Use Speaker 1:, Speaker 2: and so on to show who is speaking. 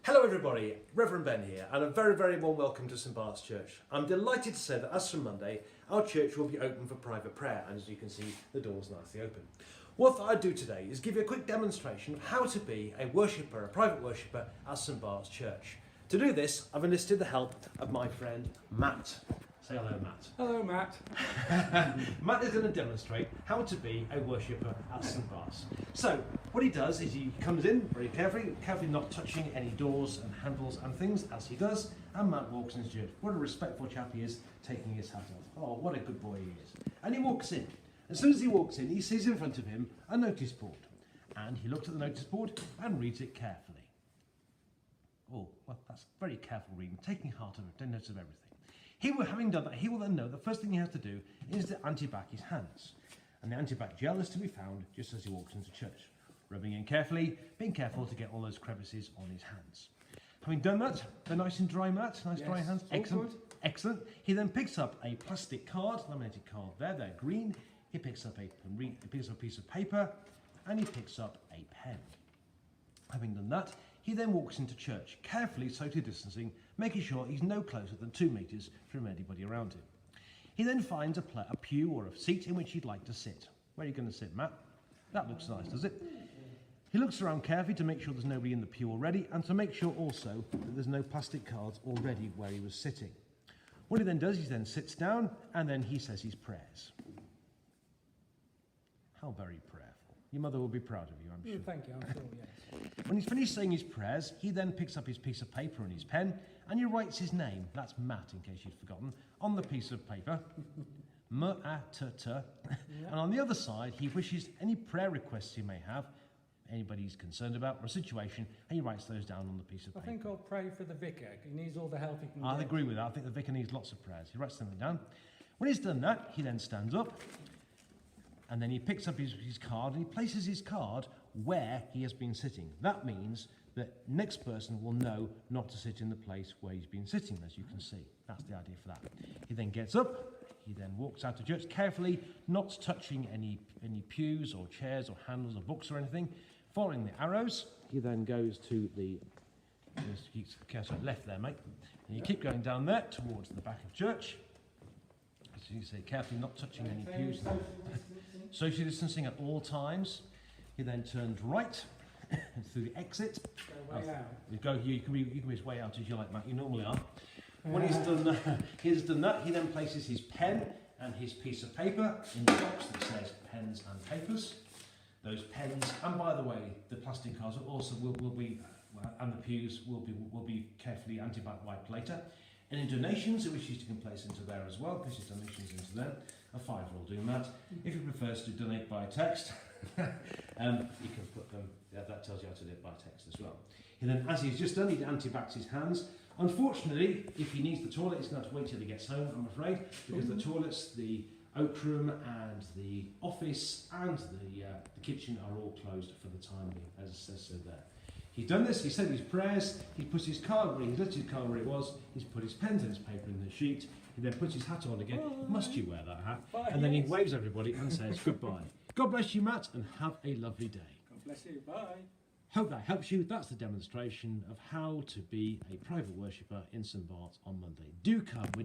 Speaker 1: Hello everybody, Rev Ben here, and a very, very warm welcome to St Bart's Church. I'm delighted to say that as from Monday, our church will be open for private prayer, and as you can see, the door's nicely open. What I thought I'd do today is give you a quick demonstration of how to be a worshipper, a private worshipper at St Bart's Church. To do this, I've enlisted the help of my friend Matt. Say hello, Matt.
Speaker 2: Hello, Matt.
Speaker 1: Matt is going to demonstrate how to be a worshipper at St Bart's. So, what he does is he comes in very carefully not touching any doors and handles and things as he does, and Matt walks into church. What a respectful chap he is, taking his hat off. Oh, what a good boy he is. And he walks in. As soon as he walks in, he sees in front of him a notice board. And he looks at the notice board and reads it carefully. Oh, well, that's very careful reading, taking heart of it, taking notice of everything. Having done that, he will then know the first thing he has to do is to anti-back his hands. And the anti-back gel is to be found just as he walks into church. Rubbing in carefully, being careful to get all those crevices on his hands. Having done that, they're nice and dry, Matt, nice dry hands, excellent, excellent. He then picks up a plastic card, laminated card there, they're green. He picks up a piece of paper, and he picks up a pen. Having done that, he then walks into church, carefully social distancing, making sure he's no closer than 2 metres from anybody around him. He then finds a pew or a seat in which he'd like to sit. Where are you going to sit, Matt? That looks nice, does it? He looks around carefully to make sure there's nobody in the pew already, and to make sure also that there's no plastic cards already where he was sitting. What he then does, he then sits down, and then he says his prayers. How very prayerful. Your mother will be proud of you, I'm sure.
Speaker 2: Thank you, I'm sure, yes.
Speaker 1: When he's finished saying his prayers, he then picks up his piece of paper and his pen, and he writes his name, that's Matt in case you'd forgotten, on the piece of paper. M-A-T-T. And on the other side, he wishes any prayer requests he may have, anybody he's concerned about, or a situation, and he writes those down on the piece of paper.
Speaker 2: I think I'll pray for the vicar. He needs all the help he can get.
Speaker 1: I agree with that. I think the vicar needs lots of prayers. He writes something down. When he's done that, he then stands up, and then he picks up his card, and he places his card where he has been sitting. That means that next person will know not to sit in the place where he's been sitting, as you can see. That's the idea for that. He then gets up, he then walks out of church carefully, not touching any pews or chairs or handles or books or anything. Following the arrows, he then goes to the left there, mate. And you keep going down there towards the back of church. As you say, carefully not touching any pews. Social distancing at all times. He then turns right through the exit.
Speaker 2: Go way out.
Speaker 1: You can be as way out as you like, Matt. You normally are. When he's done that, he then places his pen and his piece of paper in the box that says pens and papers. Those pens, and by the way, the plastic cards also will be, and the pews will be carefully anti-back wiped later. Any donations, which you can place into there as well, place your donations into there. A £5 will do that. If you prefer to donate by text, you can put them, that tells you how to do it by text as well. And then, as he's just done, he anti-backs his hands. Unfortunately, if he needs the toilet, he's going to have to wait till he gets home, I'm afraid, because the toilets, the oak room and the office and the kitchen are all closed for the time being, as it says so there. He's done this, he said his prayers, he puts his card where he left his card where it was, he's put his pens and his paper in the sheet, he then puts his hat on again. Bye. Must you wear that hat?
Speaker 2: Bye,
Speaker 1: and then he waves everybody and says goodbye. God bless you, Matt, and have a lovely day.
Speaker 2: God bless you, bye.
Speaker 1: Hope that helps you. That's the demonstration of how to be a private worshipper in St Bart's on Monday. Do come.